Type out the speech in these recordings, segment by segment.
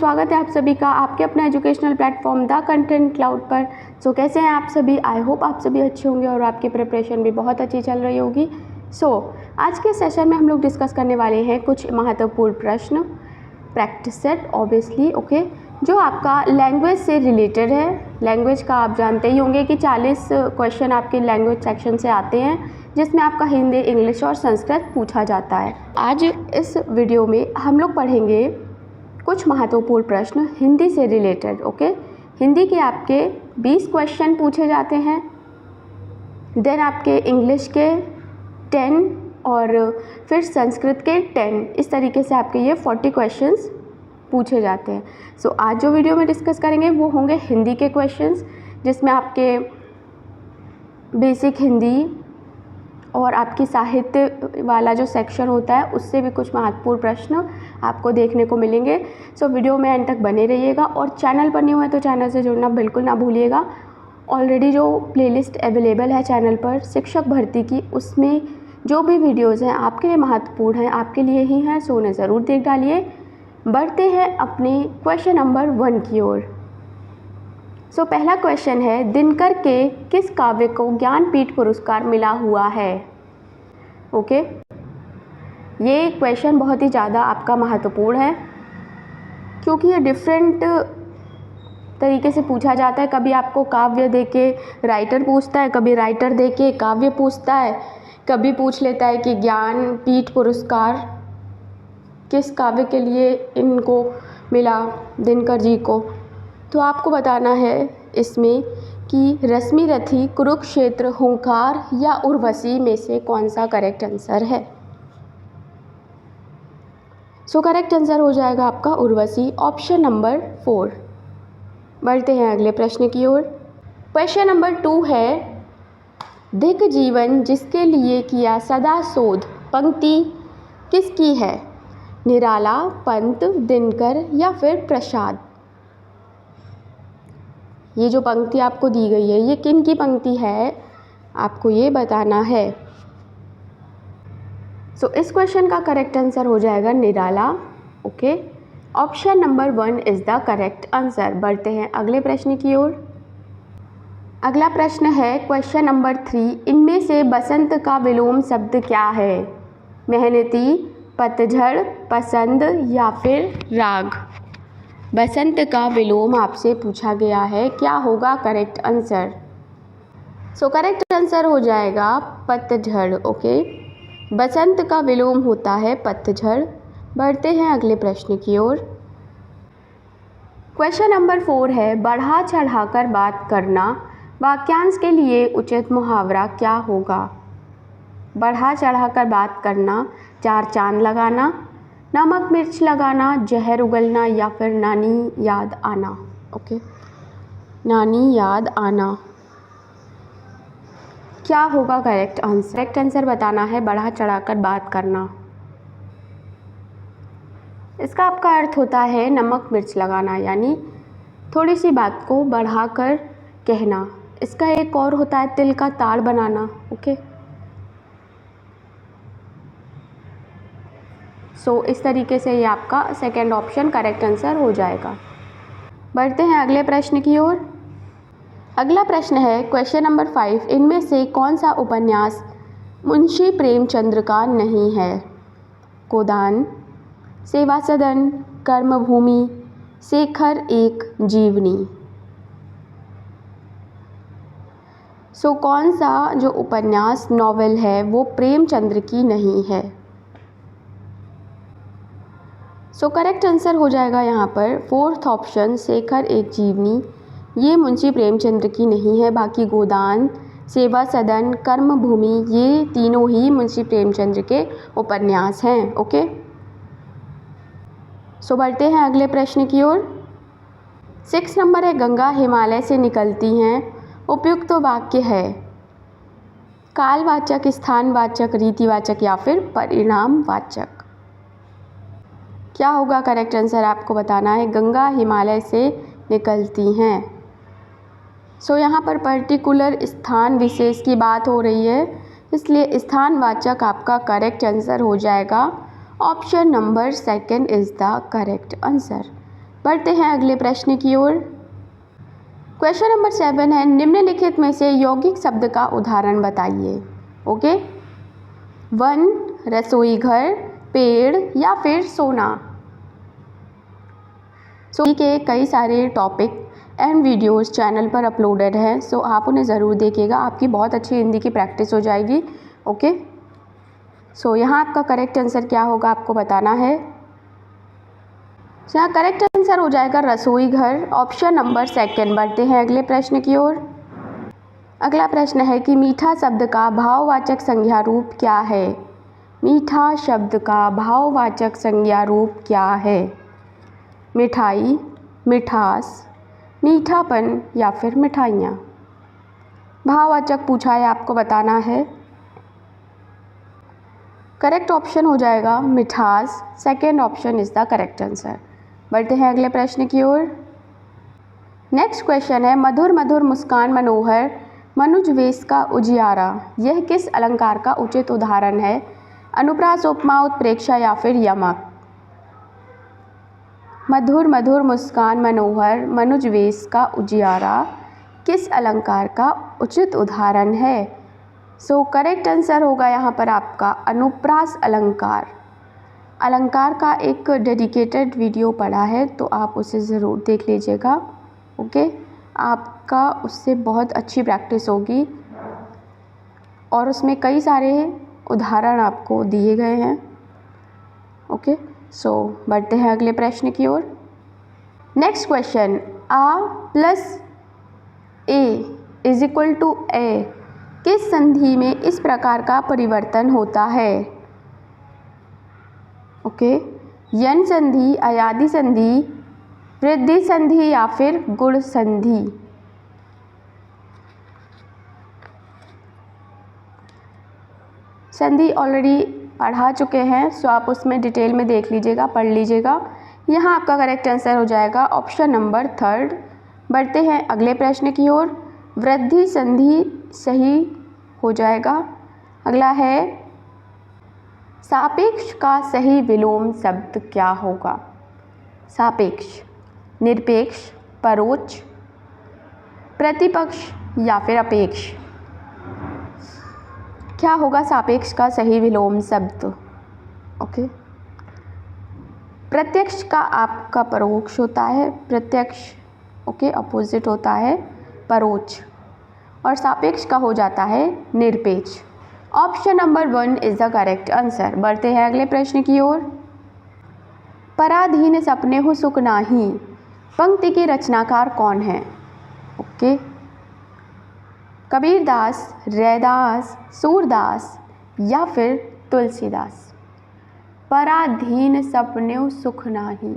स्वागत है आप सभी का आपके अपने educational platform the content cloud पर। कैसे हैं आप सभी? आई होप आप सभी अच्छे होंगे और आपकी प्रिपरेशन भी बहुत अच्छी चल रही होगी। आज के सेशन में हम लोग डिस्कस करने वाले हैं कुछ महत्वपूर्ण प्रश्न, प्रैक्टिस सेट ऑब्वियसली, ओके, जो आपका लैंग्वेज से रिलेटेड है। लैंग्वेज का आप जानते ही होंगे कि 40 क्वेश्चन आपके लैंग्वेज सेक्शन से आते हैं, जिसमें आपका हिंदी, इंग्लिश और संस्कृत पूछा जाता है। आज इस वीडियो में हम लोग पढ़ेंगे कुछ महत्वपूर्ण प्रश्न हिंदी से रिलेटेड, ओके। हिंदी के आपके 20 क्वेश्चन पूछे जाते हैं, देन आपके इंग्लिश के 10 और फिर संस्कृत के 10, इस तरीके से आपके ये 40 क्वेश्चंस पूछे जाते हैं। आज जो वीडियो में डिस्कस करेंगे वो होंगे हिंदी के क्वेश्चंस, जिसमें आपके बेसिक हिंदी और आपकी साहित्य वाला जो सेक्शन होता है उससे भी कुछ महत्वपूर्ण प्रश्न आपको देखने को मिलेंगे। वीडियो में एंड तक बने रहिएगा और चैनल पर नहीं हुआ तो चैनल से जुड़ना बिल्कुल ना भूलिएगा। ऑलरेडी जो प्लेलिस्ट अवेलेबल है चैनल पर शिक्षक भर्ती की, उसमें जो भी वीडियोज़ हैं आपके लिए महत्वपूर्ण हैं, आपके लिए ही हैं, उन्हें ज़रूर देख डालिए। बढ़ते हैं अपने क्वेश्चन नंबर 1 की ओर। पहला क्वेश्चन है, दिनकर के किस काव्य को ज्ञानपीठ पुरस्कार मिला हुआ है? ओके, ये क्वेश्चन बहुत ही ज़्यादा आपका महत्वपूर्ण है, क्योंकि ये डिफरेंट तरीके से पूछा जाता है। कभी आपको काव्य देके राइटर पूछता है, कभी राइटर देके काव्य पूछता है, कभी पूछ लेता है कि ज्ञानपीठ पुरस्कार किस काव्य के लिए इनको मिला, दिनकर जी को। तो आपको बताना है इसमें कि रश्मि रथी, कुरुक्षेत्र, हुंकार या उर्वशी में से कौन सा करेक्ट आंसर है। करेक्ट आंसर हो जाएगा आपका उर्वशी, ऑप्शन नंबर 4। बढ़ते हैं अगले प्रश्न की ओर। क्वेश्चन नंबर 2 है, धिक जीवन जिसके लिए किया सदा शोध पंक्ति किसकी है? निराला, पंत, दिनकर या फिर प्रसाद। ये जो पंक्ति आपको दी गई है ये किन की पंक्ति है, आपको ये बताना है। इस क्वेश्चन का करेक्ट आंसर हो जाएगा Nirala, okay. Option number 1 is the correct answer. बढ़ते हैं अगले प्रश्न की ओर। अगला प्रश्न है क्वेश्चन नंबर 3, इनमें से बसंत का विलोम शब्द क्या है? मेहनती, पतझड़, पसंद या फिर राग। बसंत का विलोम आपसे पूछा गया है, क्या होगा करेक्ट आंसर? करेक्ट आंसर हो जाएगा पतझड़, ओके। बसंत का विलोम होता है पतझड़। बढ़ते हैं अगले प्रश्न की ओर। क्वेश्चन नंबर 4 है, बढ़ा चढ़ाकर बात करना वाक्यांश के लिए उचित मुहावरा क्या होगा? बढ़ा चढ़ाकर बात करना, चार चांद लगाना, नमक मिर्च लगाना, जहर उगलना या फिर नानी याद आना, ओके। नानी याद आना, क्या होगा करेक्ट आंसर? करेक्ट आंसर बताना है बढ़ा चढ़ाकर बात करना। इसका आपका अर्थ होता है नमक मिर्च लगाना, यानी थोड़ी सी बात को बढ़ाकर कहना। इसका एक और होता है तिल का ताड़ बनाना, ओके। इस तरीके से ये आपका सेकंड ऑप्शन करेक्ट आंसर हो जाएगा। बढ़ते हैं अगले प्रश्न की ओर। अगला प्रश्न है क्वेश्चन नंबर 5, इनमें से कौन सा उपन्यास मुंशी प्रेमचंद्र का नहीं है? गोदान, सेवा सदन, कर्मभूमि, शेखर एक जीवनी। कौन सा जो उपन्यास नॉवेल है वो प्रेमचंद्र की नहीं है? करेक्ट आंसर हो जाएगा यहाँ पर 4th ऑप्शन, शेखर एक जीवनी। ये मुंशी प्रेमचंद्र की नहीं है, बाकी गोदान, सेवा सदन, कर्मभूमि ये तीनों ही मुंशी प्रेमचंद्र के उपन्यास हैं, ओके। बढ़ते हैं अगले प्रश्न की ओर। 6 नंबर है, गंगा हिमालय से निकलती हैं, उपयुक्त वाक्य है कालवाचक, स्थानवाचक, रीतिवाचक या फिर परिणामवाचक। क्या होगा करेक्ट आंसर? आपको बताना है गंगा हिमालय से निकलती हैं। यहाँ पर पर्टिकुलर स्थान विशेष की बात हो रही है, इसलिए स्थानवाचक आपका करेक्ट आंसर हो जाएगा। Option number 2 is the correct answer. बढ़ते हैं अगले प्रश्न की ओर। क्वेश्चन नंबर 7 है, निम्नलिखित में से यौगिक शब्द का उदाहरण बताइए। ओके, वन, रसोई घर, पेड़ या फिर सोना। सो के कई सारे टॉपिक एंड वीडियोस चैनल पर अपलोडेड हैं, सो आप उन्हें ज़रूर देखिएगा, आपकी बहुत अच्छी हिंदी की प्रैक्टिस हो जाएगी। ओके, सो यहाँ आपका करेक्ट आंसर क्या होगा आपको बताना है। यहाँ करेक्ट आंसर हो जाएगा रसोई घर, ऑप्शन नंबर 2। बढ़ते हैं अगले प्रश्न की ओर। अगला प्रश्न है कि मीठा शब्द का भाववाचक संज्ञा रूप क्या है। मीठा शब्द का भाववाचक संज्ञा रूप क्या है। मिठाई, मिठास, मीठापन या फिर मिठाइयाँ। भाववाचक पूछा है, आपको बताना है। करेक्ट ऑप्शन हो जाएगा मिठास, second option is the correct answer. बढ़ते हैं अगले प्रश्न की ओर। नेक्स्ट क्वेश्चन है, मधुर मधुर मुस्कान मनोहर मनुज वेश का उजियारा, यह किस अलंकार का उचित उदाहरण है। अनुप्रास, उपमा, उत्प्रेक्षा या फिर यमक। मधुर मधुर मुस्कान मनोहर मनुज वेश का उजियारा किस अलंकार का उचित उदाहरण है। सो करेक्ट आंसर होगा यहाँ पर आपका अनुप्रास अलंकार। अलंकार का एक डेडिकेटेड वीडियो पड़ा है, तो आप उसे ज़रूर देख लीजिएगा। ओके, आपका उससे बहुत अच्छी प्रैक्टिस होगी और उसमें कई सारे उदाहरण आपको दिए गए हैं। ओके, सो बढ़ते हैं अगले प्रश्न की ओर। नेक्स्ट क्वेश्चन, आ प्लस ए इज इक्वल टू ए किस संधि में इस प्रकार का परिवर्तन होता है। ओके, यन संधि, अयादि संधि, वृद्धि संधि या फिर गुण संधि। संधि ऑलरेडी पढ़ा चुके हैं, सो आप उसमें डिटेल में देख लीजिएगा, पढ़ लीजिएगा। यहाँ आपका करेक्ट आंसर हो जाएगा ऑप्शन नंबर 3। बढ़ते हैं अगले प्रश्न की ओर। वृद्धि संधि सही हो जाएगा। अगला है, सापेक्ष का सही विलोम शब्द क्या होगा। सापेक्ष, निरपेक्ष, परोक्ष, प्रतिपक्ष या फिर अपेक्ष। क्या होगा सापेक्ष का सही विलोम शब्द। ओके, प्रत्यक्ष का आपका परोक्ष होता है, प्रत्यक्ष ओके अपोजिट होता है परोक्ष, और सापेक्ष का हो जाता है निरपेक्ष। Option number 1 is the correct answer. बढ़ते हैं अगले प्रश्न की ओर। पराधीन सपने हो सुख नाही, पंक्ति के रचनाकार कौन है। ओके, कबीरदास, रैदास, सूरदास या फिर तुलसीदास। पराधीन सपने सुख नाही,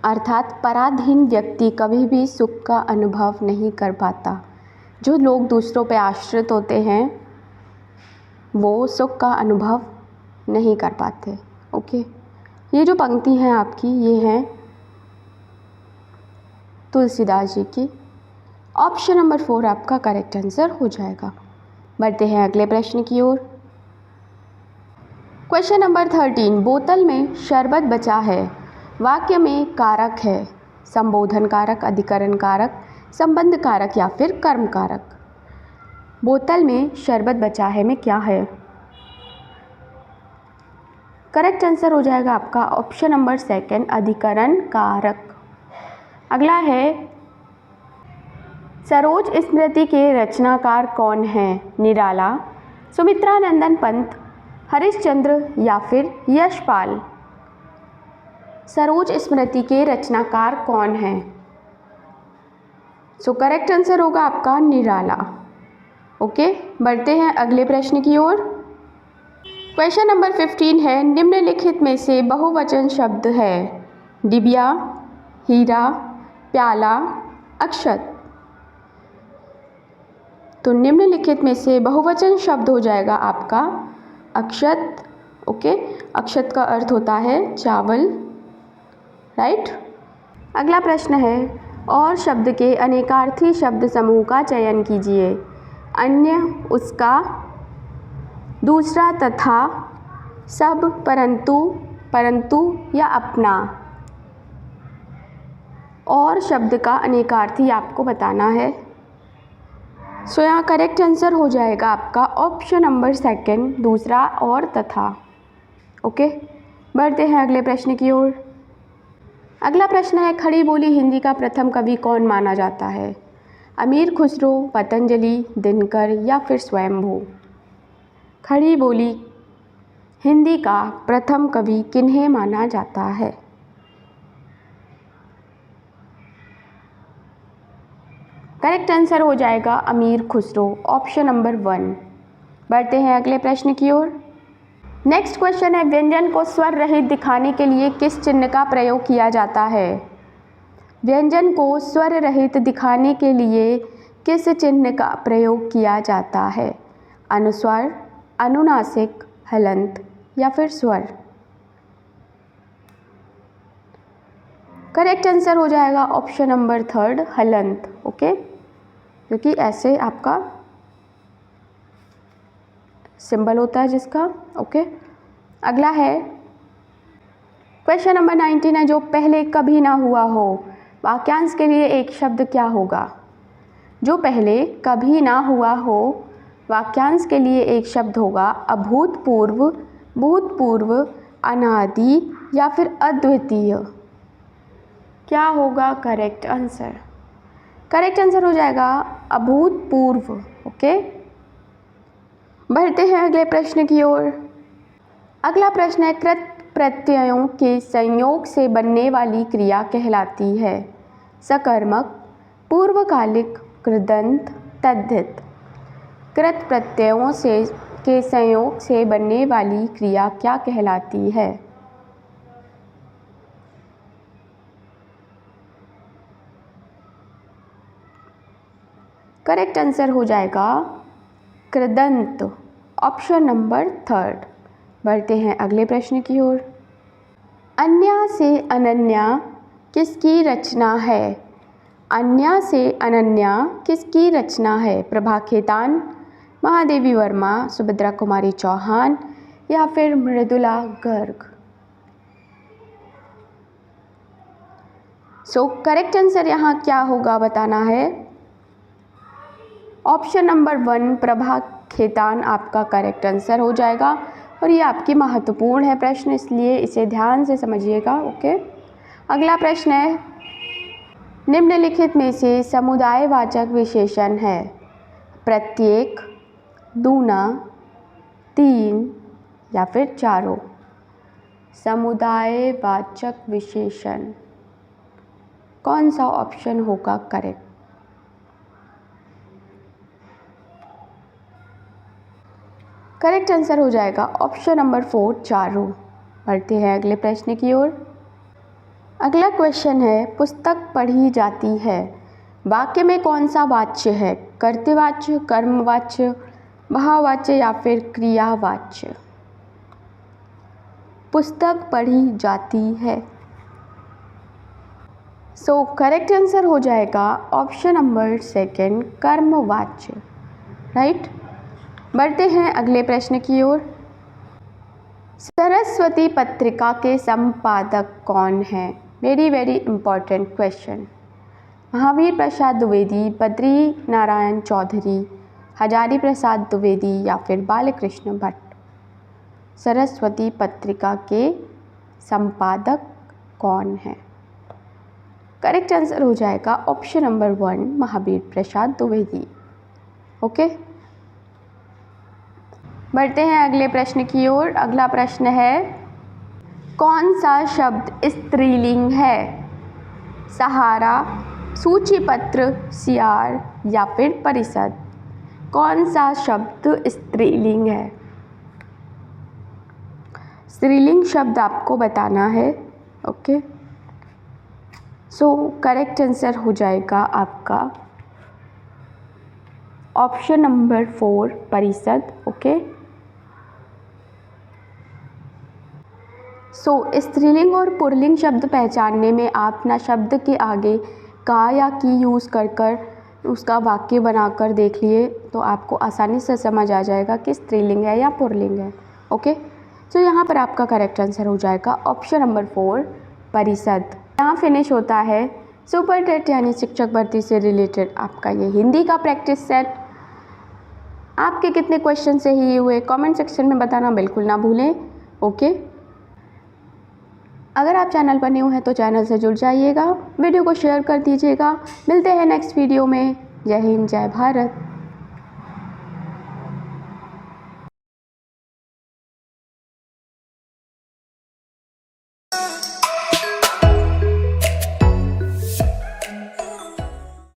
अर्थात पराधीन व्यक्ति कभी भी सुख का अनुभव नहीं कर पाता। जो लोग दूसरों पे आश्रित होते हैं वो सुख का अनुभव नहीं कर पाते। ओके, ये जो पंक्ति हैं आपकी, ये हैं तुलसीदास जी की। ऑप्शन नंबर 4 आपका करेक्ट आंसर हो जाएगा। बढ़ते हैं अगले प्रश्न की ओर। क्वेश्चन नंबर 13, बोतल में शरबत बचा है, वाक्य में कारक है। संबोधन कारक, अधिकरण कारक, संबंध कारक या फिर कर्म कारक। बोतल में शरबत बचा है में क्या है। करेक्ट आंसर हो जाएगा आपका ऑप्शन नंबर 2 अधिकरण कारक। अगला है, सरोज स्मृति के रचनाकार कौन हैं। निराला, सुमित्रानंदन पंत, हरिश्चंद्र या फिर यशपाल। सरोज स्मृति के रचनाकार कौन हैं। सो करेक्ट आंसर होगा आपका निराला। ओके, बढ़ते हैं अगले प्रश्न की ओर। क्वेश्चन नंबर 15 है, निम्नलिखित में से बहुवचन शब्द है। डिबिया, हीरा, प्याला, अक्षत। तो निम्नलिखित में से बहुवचन शब्द हो जाएगा आपका अक्षत। ओके, अक्षत का अर्थ होता है चावल, राइट। अगला प्रश्न है, और शब्द के अनेकार्थी शब्द समूह का चयन कीजिए। अन्य, उसका, दूसरा, तथा, सब, परंतु, परंतु या अपना। और शब्द का अनेकार्थी आपको बताना है। सो यहाँ करेक्ट आंसर हो जाएगा आपका ऑप्शन नंबर सेकंड, दूसरा और तथा। ओके, बढ़ते हैं अगले प्रश्न की ओर। अगला प्रश्न है, खड़ी बोली हिंदी का प्रथम कवि कौन माना जाता है? अमीर खुसरो, पतंजलि, दिनकर या फिर स्वयंभू। खड़ी बोली हिंदी का प्रथम कवि किन्हें माना जाता है? करेक्ट आंसर हो जाएगा अमीर खुसरो, ऑप्शन नंबर 1। बढ़ते हैं अगले प्रश्न की ओर। नेक्स्ट क्वेश्चन है, व्यंजन को स्वर रहित दिखाने के लिए किस चिन्ह का प्रयोग किया जाता है? व्यंजन को स्वर रहित दिखाने के लिए किस चिन्ह का प्रयोग किया जाता है? अनुस्वर, अनुनासिक, हलंत या फिर स्वर। करेक्ट आंसर हो जाएगा ऑप्शन नंबर 3, हलंत। ओके, क्योंकि ऐसे आपका सिंबल होता है जिसका। ओके, अगला है क्वेश्चन नंबर 19 है, जो पहले कभी ना हुआ हो, वाक्यांश के लिए एक शब्द क्या होगा? जो पहले कभी ना हुआ हो, वाक्यांश के लिए एक शब्द होगा अभूतपूर्व, भूतपूर्व, अनादि या फिर अद्वितीय। क्या होगा करेक्ट आंसर? करेक्ट आंसर हो जाएगा अभूतपूर्व। ओके, बढ़ते हैं अगले प्रश्न की ओर। अगला प्रश्न है, कृत प्रत्ययों के संयोग से बनने वाली क्रिया कहलाती है? सकर्मक, पूर्वकालिक, कृदंत, तद्धित। कृत प्रत्ययों के संयोग से बनने वाली क्रिया क्या कहलाती है? करेक्ट आंसर हो जाएगा कृदंत, ऑप्शन नंबर 3। बढ़ते हैं अगले प्रश्न की ओर। अन्या से अनन्या किसकी रचना है? अन्या से अनन्या किसकी रचना है? प्रभा खेतान, महादेवी वर्मा, सुभद्रा कुमारी चौहान या फिर Mridula Garg. So correct answer यहाँ क्या होगा बताना है। ऑप्शन नंबर 1, प्रभा खेतान आपका करेक्ट आंसर हो जाएगा। और ये आपकी महत्वपूर्ण है प्रश्न, इसलिए इसे ध्यान से समझिएगा। ओके, अगला प्रश्न है, निम्नलिखित में से समुदायवाचक विशेषण है? प्रत्येक, दूना, तीन या फिर चारों। समुदायवाचक विशेषण कौन सा ऑप्शन होगा करेक्ट? करेक्ट आंसर हो जाएगा ऑप्शन नंबर 4, चारों। बढ़ते हैं अगले प्रश्न की ओर। अगला क्वेश्चन है, पुस्तक पढ़ी जाती है, वाक्य में कौन सा वाच्य है? कर्तृवाच्य, कर्मवाच्य, भाववाच्य या फिर क्रियावाच्य। पुस्तक पढ़ी जाती है। सो करेक्ट आंसर हो जाएगा ऑप्शन नंबर 2, कर्मवाच्य। राइट। बढ़ते हैं अगले प्रश्न की ओर। सरस्वती पत्रिका के संपादक कौन हैं? Very very important question. Mahavir Prasad Dwivedi, Badri Narayan Chaudhary, Hazari Prasad Dwivedi या फिर बालकृष्ण भट्ट। सरस्वती पत्रिका के संपादक कौन है? करेक्ट आंसर हो जाएगा option number 1, Mahavir Prasad Dwivedi. Okay, बढ़ते हैं अगले प्रश्न की ओर। अगला प्रश्न है, कौन सा शब्द स्त्रीलिंग है? सहारा, सूचीपत्र, सियार या फिर परिषद। कौन सा शब्द स्त्रीलिंग है? स्त्रीलिंग शब्द आपको बताना है। ओके, सो करेक्ट आंसर हो जाएगा आपका ऑप्शन नंबर 4, परिषद। ओके, सो स्त्रीलिंग और पुल्लिंग शब्द पहचानने में आप ना शब्द के आगे का या की यूज़ कर उसका वाक्य बनाकर देख लिए तो आपको आसानी से समझ आ जाएगा कि स्त्रीलिंग है या पुल्लिंग है। ओके, सो यहाँ पर आपका करेक्ट आंसर हो जाएगा ऑप्शन नंबर 4 परिषद। यहाँ फिनिश होता है सुपर टेट यानी शिक्षक भर्ती से रिलेटेड आपका ये हिंदी का प्रैक्टिस सेट। आपके कितने क्वेश्चन सही हुए कमेंट सेक्शन में बताना बिल्कुल ना भूलें। ओके, अगर आप चैनल पर न्यू हैं तो चैनल से जुड़ जाइएगा, वीडियो को शेयर कर दीजिएगा। मिलते हैं नेक्स्ट वीडियो में। जय हिंद, जय भारत।